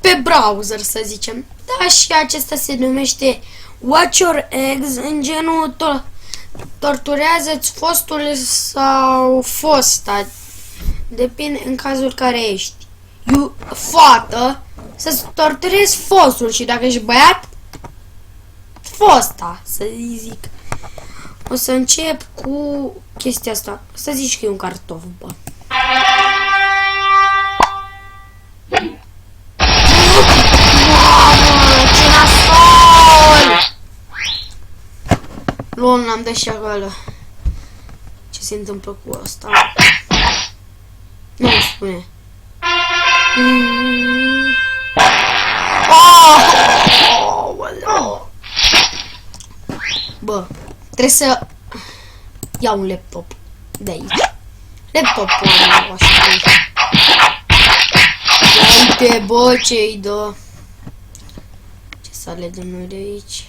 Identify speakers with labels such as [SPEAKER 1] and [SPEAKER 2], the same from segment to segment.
[SPEAKER 1] pe browser, să zicem. Da, și acesta se numește Watch Your Eggs, în genul torturează-ți fostul sau fosta. Depinde în cazul care ești. Fată, să-ți torturezi fostul, și dacă ești băiat, fosta, să zic. O să încep cu chestia asta. Să zici că e un cartof, bă. Mamă, ce nasol! Lol, n-am dat și acolo. Ce se întâmplă cu asta? Nu-mi spune. Bă, trebuie să iau un laptop de aici. Laptopul ăla, așa. Uite, bă, ce-i dă. Ce să alegem noi de aici?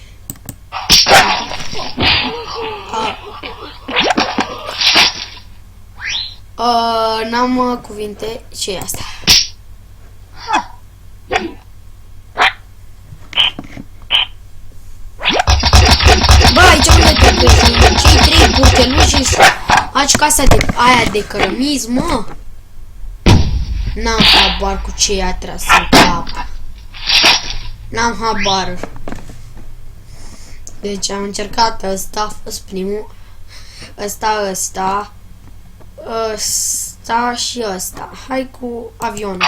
[SPEAKER 1] N-am cuvinte. Ce e asta? Bă, aici unde te găsim? Cei trei burteluși și faci casa de aia de cărămizi, mă? N-am habar cu ce i-a tras în cap. N-am habar. Deci am încercat ăsta, a fost primul. Ăsta și ăsta. Hai cu avionul.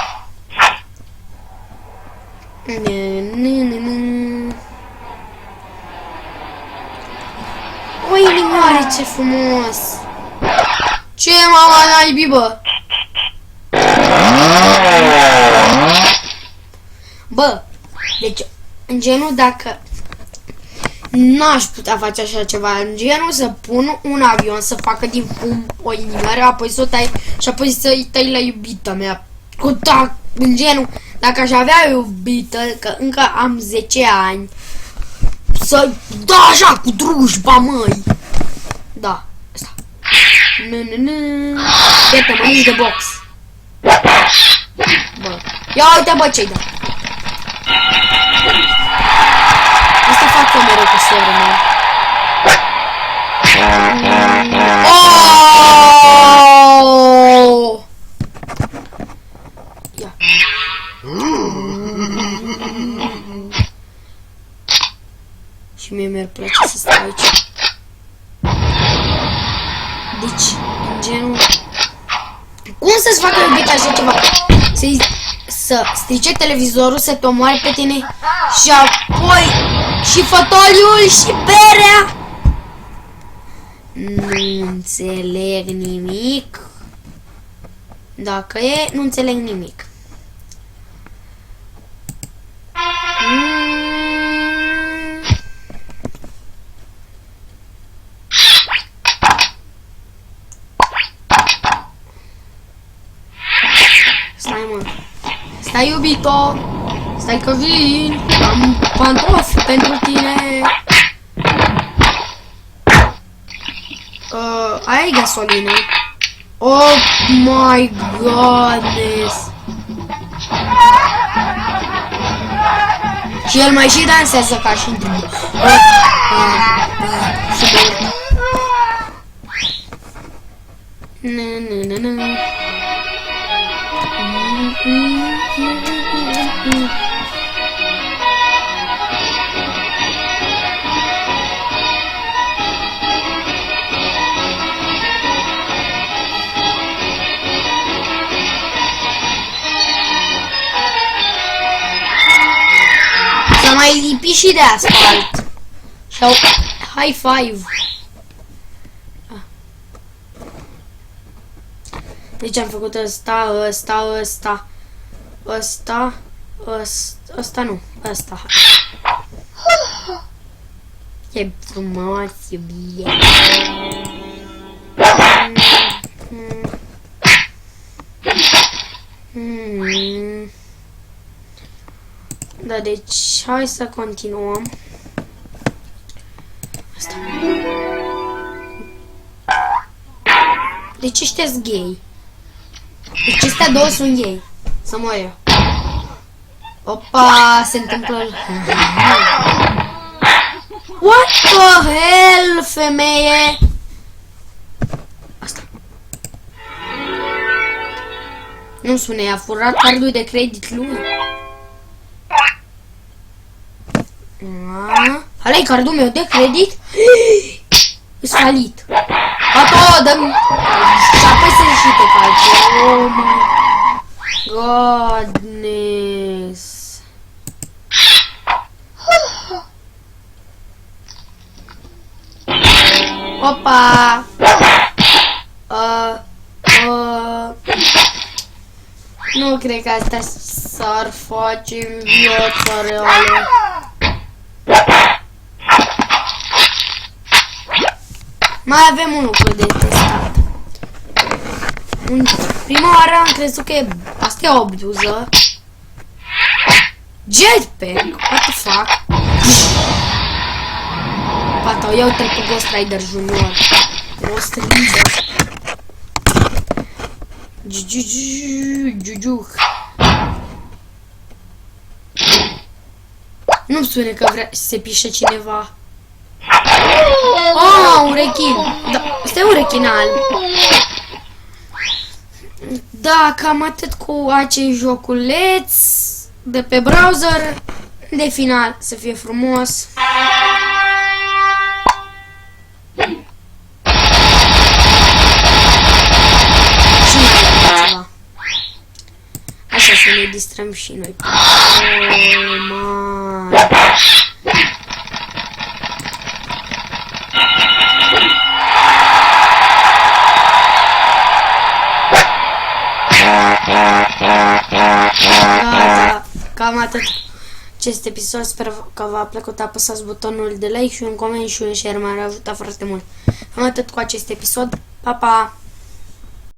[SPEAKER 1] O inimioare, ce frumos! Ce mama naibii, bă? Bă, deci, în genul, dacă n-aș putea face așa ceva, în genul să pun un avion, să facă din fum o inimioară, apoi să o tai și apoi să-i tai la iubita mea. În genul, dacă aș avea iubită, că încă am 10 ani, să da așa cu drujba, măi. Da, asta. Iată, mănânci de box. Bă, ia uite, bă, ce-i da. Asta fac eu mereu cu sorul meu. Oh! Ia. Și mie mi-ar place să stau aici. Deci, în genul... Cum să-ți facă iubita așa ceva? Să strice televizorul, să te omoare pe tine și apoi și fotoliul și berea? Nu înțeleg nimic. Dacă e, nu înțeleg nimic. Stai, mă. Stai, iubito. Stai că vin. Am pantofi pentru tine. Ai gasolină? Oh my goodness. Și el mai și dansează ca și într-un. S-a mai lipit și de asfalt. Sau high five. Deci am făcut ăsta nu, ăsta. E frumos, iubire. Da, deci hai să continuăm. Asta. Deci ăștia-s gay. Deci astea două sunt gay. Să mor eu. Opa, se întâmplă... What the hell, femeie? Asta. Nu spune, a furat cardul de credit lui. Ăla-i cardul meu de credit? E falit. Gata, dă-mi... Și apoi să și te faci. Oh my godness. Opa! Nu cred că asta s-ar face în viața reală. Mai avem un lucru de testat. Prima oară am crezut că asta e o bluză. Jetpack? What the fuck? Pata, ia uite-l pe Ghost Rider Junior. Ghost Rider. Jujuh. Nu-mi spune că vrea să se pișe cineva. Oh, un rechin. Da, ăsta e un rechin alb. Da, cam atât cu acest joculeț de pe browser. De final, să fie frumos. Și mai e ceva. Așa să ne distrăm și noi. Oh, man. Cam atât acest episod, sper că v-a plăcut, apăsați butonul de like și un coment și un share, m-ar ajuta foarte mult. Cam atât cu acest episod, pa, pa!